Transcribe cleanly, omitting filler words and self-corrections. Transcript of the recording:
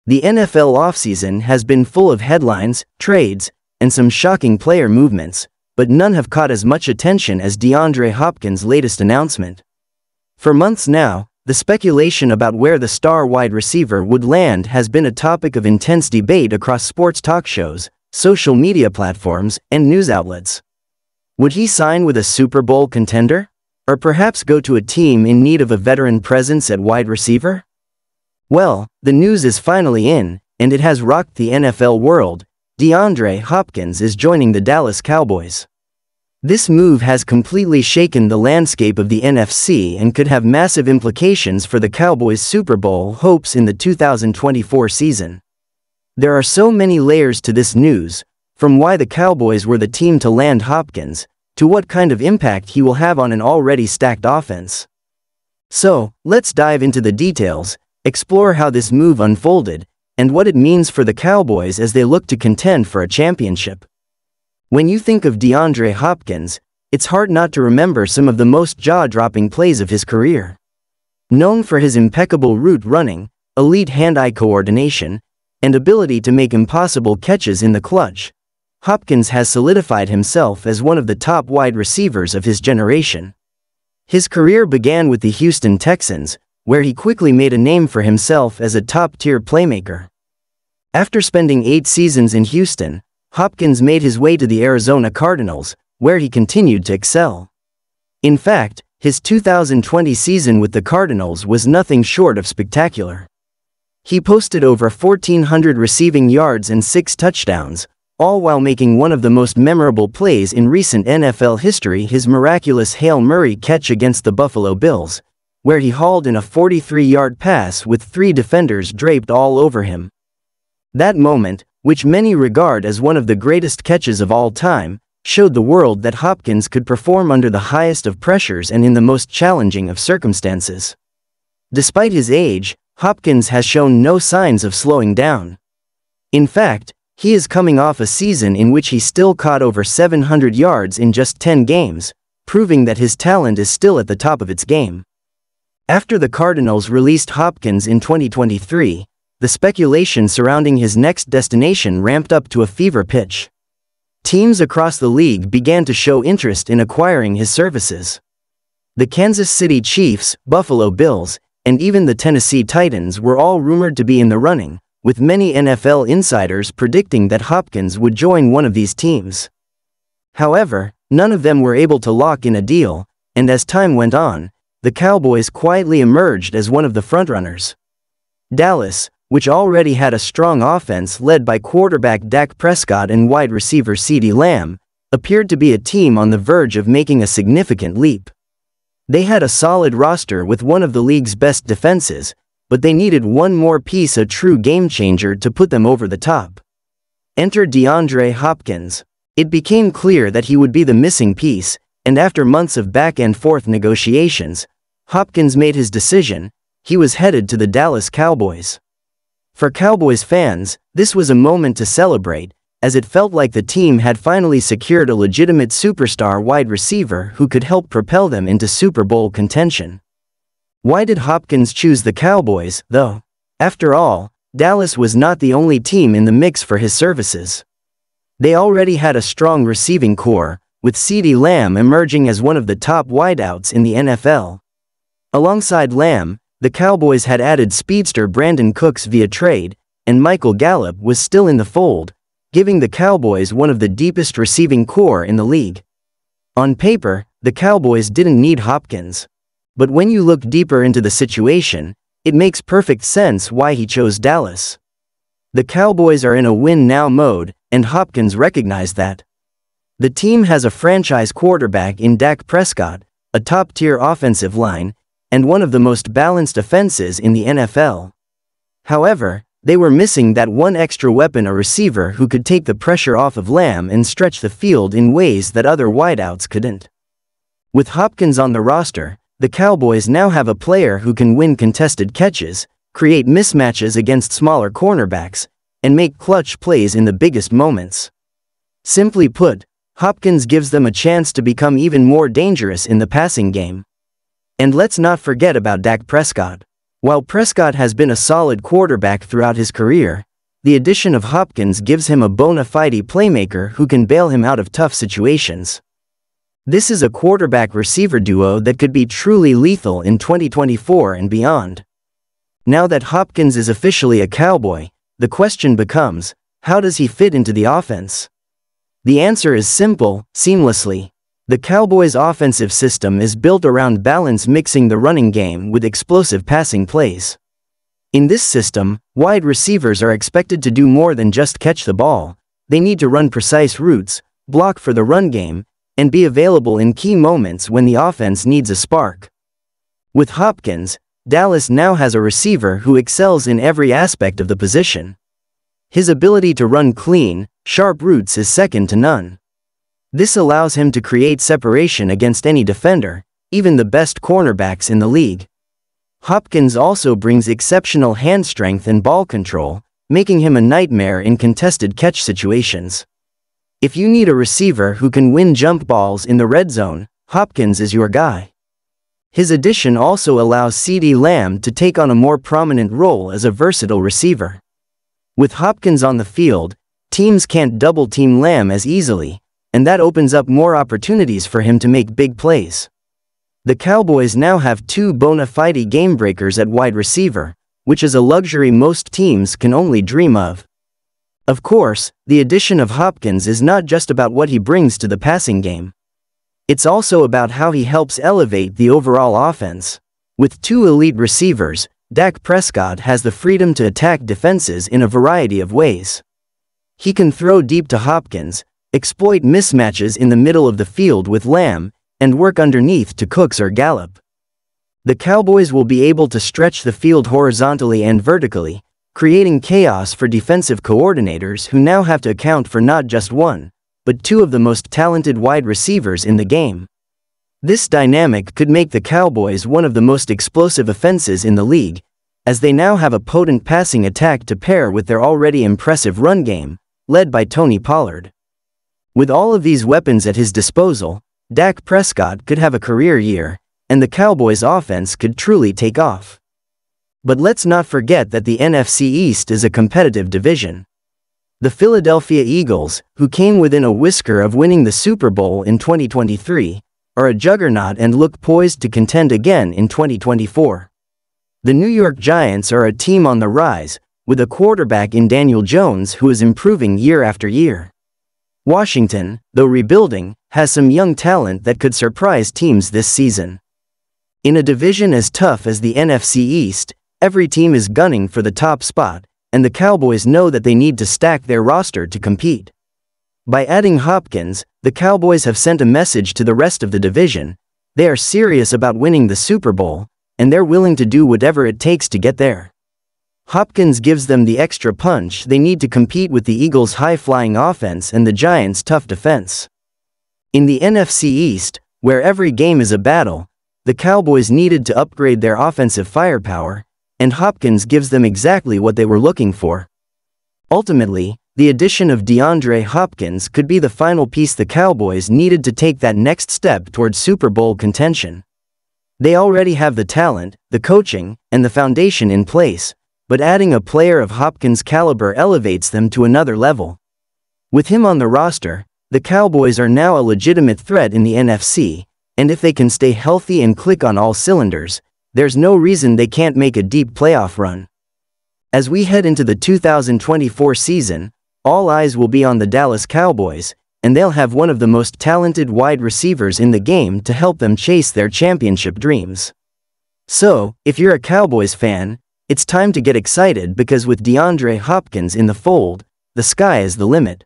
The NFL offseason has been full of headlines, trades, and some shocking player movements, but none have caught as much attention as DeAndre Hopkins' latest announcement. For months now, the speculation about where the star wide receiver would land has been a topic of intense debate across sports talk shows, social media platforms, and news outlets. Would he sign with a Super Bowl contender? Or perhaps go to a team in need of a veteran presence at wide receiver? Well, the news is finally in, and it has rocked the NFL world. DeAndre Hopkins is joining the Dallas Cowboys. This move has completely shaken the landscape of the NFC and could have massive implications for the Cowboys' Super Bowl hopes in the 2024 season. There are so many layers to this news, from why the Cowboys were the team to land Hopkins, to what kind of impact he will have on an already stacked offense. So, let's dive into the details, explore how this move unfolded, and what it means for the Cowboys as they look to contend for a championship. When you think of DeAndre Hopkins, it's hard not to remember some of the most jaw-dropping plays of his career. Known for his impeccable route running, elite hand-eye coordination, and ability to make impossible catches in the clutch, Hopkins has solidified himself as one of the top wide receivers of his generation. His career began with the Houston Texans, where he quickly made a name for himself as a top-tier playmaker. After spending 8 seasons in Houston, Hopkins made his way to the Arizona Cardinals, where he continued to excel. In fact, his 2020 season with the Cardinals was nothing short of spectacular. He posted over 1,400 receiving yards and 6 touchdowns, all while making one of the most memorable plays in recent NFL history, his miraculous Hail Mary catch against the Buffalo Bills, where he hauled in a 43-yard pass with 3 defenders draped all over him. That moment, which many regard as one of the greatest catches of all time, showed the world that Hopkins could perform under the highest of pressures and in the most challenging of circumstances. Despite his age, Hopkins has shown no signs of slowing down. In fact, he is coming off a season in which he still caught over 700 yards in just 10 games, proving that his talent is still at the top of its game. After the Cardinals released Hopkins in 2023, the speculation surrounding his next destination ramped up to a fever pitch. Teams across the league began to show interest in acquiring his services. The Kansas City Chiefs, Buffalo Bills, and even the Tennessee Titans were all rumored to be in the running, with many NFL insiders predicting that Hopkins would join one of these teams. However, none of them were able to lock in a deal, and as time went on, the Cowboys quietly emerged as one of the frontrunners. Dallas, which already had a strong offense led by quarterback Dak Prescott and wide receiver CeeDee Lamb, appeared to be a team on the verge of making a significant leap. They had a solid roster with one of the league's best defenses, but they needed one more piece, a true game-changer to put them over the top. Enter DeAndre Hopkins. It became clear that he would be the missing piece, and after months of back-and-forth negotiations, Hopkins made his decision. He was headed to the Dallas Cowboys. For Cowboys fans, this was a moment to celebrate, as it felt like the team had finally secured a legitimate superstar wide receiver who could help propel them into Super Bowl contention. Why did Hopkins choose the Cowboys, though? After all, Dallas was not the only team in the mix for his services. They already had a strong receiving core, with CeeDee Lamb emerging as one of the top wideouts in the NFL. Alongside Lamb, the Cowboys had added speedster Brandon Cooks via trade, and Michael Gallup was still in the fold, giving the Cowboys one of the deepest receiving core in the league. On paper, the Cowboys didn't need Hopkins. But when you look deeper into the situation, it makes perfect sense why he chose Dallas. The Cowboys are in a win-now mode, and Hopkins recognized that. The team has a franchise quarterback in Dak Prescott, a top-tier offensive line, and one of the most balanced offenses in the NFL. However, they were missing that one extra weapon, a receiver who could take the pressure off of Lamb and stretch the field in ways that other wideouts couldn't. With Hopkins on the roster, the Cowboys now have a player who can win contested catches, create mismatches against smaller cornerbacks, and make clutch plays in the biggest moments. Simply put, Hopkins gives them a chance to become even more dangerous in the passing game. And let's not forget about Dak Prescott. While Prescott has been a solid quarterback throughout his career, the addition of Hopkins gives him a bona fide playmaker who can bail him out of tough situations. This is a quarterback-receiver duo that could be truly lethal in 2024 and beyond. Now that Hopkins is officially a Cowboy, the question becomes, how does he fit into the offense? The answer is simple: seamlessly. The Cowboys' offensive system is built around balance, mixing the running game with explosive passing plays. In this system, wide receivers are expected to do more than just catch the ball. They need to run precise routes, block for the run game, and be available in key moments when the offense needs a spark. With Hopkins, Dallas now has a receiver who excels in every aspect of the position. His ability to run clean, sharp routes is second to none. This allows him to create separation against any defender, even the best cornerbacks in the league. Hopkins also brings exceptional hand strength and ball control, making him a nightmare in contested catch situations. If you need a receiver who can win jump balls in the red zone, Hopkins is your guy. His addition also allows CeeDee Lamb to take on a more prominent role as a versatile receiver. With Hopkins on the field, teams can't double-team Lamb as easily, and that opens up more opportunities for him to make big plays. The Cowboys now have two bona fide game breakers at wide receiver, which is a luxury most teams can only dream of. Of course, the addition of Hopkins is not just about what he brings to the passing game. It's also about how he helps elevate the overall offense. With two elite receivers, Dak Prescott has the freedom to attack defenses in a variety of ways. He can throw deep to Hopkins, exploit mismatches in the middle of the field with Lamb, and work underneath to Cooks or Gallup. The Cowboys will be able to stretch the field horizontally and vertically, creating chaos for defensive coordinators who now have to account for not just one, but two of the most talented wide receivers in the game. This dynamic could make the Cowboys one of the most explosive offenses in the league, as they now have a potent passing attack to pair with their already impressive run game, led by Tony Pollard. With all of these weapons at his disposal, Dak Prescott could have a career year, and the Cowboys' offense could truly take off. But let's not forget that the NFC East is a competitive division. The Philadelphia Eagles, who came within a whisker of winning the Super Bowl in 2023, are a juggernaut and look poised to contend again in 2024. The New York Giants are a team on the rise, with a quarterback in Daniel Jones who is improving year after year. Washington, though rebuilding, has some young talent that could surprise teams this season. In a division as tough as the NFC East, every team is gunning for the top spot, and the Cowboys know that they need to stack their roster to compete. By adding Hopkins, the Cowboys have sent a message to the rest of the division. They are serious about winning the Super Bowl, and they're willing to do whatever it takes to get there. Hopkins gives them the extra punch they need to compete with the Eagles' high-flying offense and the Giants' tough defense. In the NFC East, where every game is a battle, the Cowboys needed to upgrade their offensive firepower, and Hopkins gives them exactly what they were looking for. Ultimately, the addition of DeAndre Hopkins could be the final piece the Cowboys needed to take that next step towards Super Bowl contention. They already have the talent, the coaching, and the foundation in place, but adding a player of Hopkins' caliber elevates them to another level. With him on the roster, the Cowboys are now a legitimate threat in the NFC, and if they can stay healthy and click on all cylinders, there's no reason they can't make a deep playoff run. As we head into the 2024 season, all eyes will be on the Dallas Cowboys, and they'll have one of the most talented wide receivers in the game to help them chase their championship dreams. So, if you're a Cowboys fan, it's time to get excited because with DeAndre Hopkins in the fold, the sky is the limit.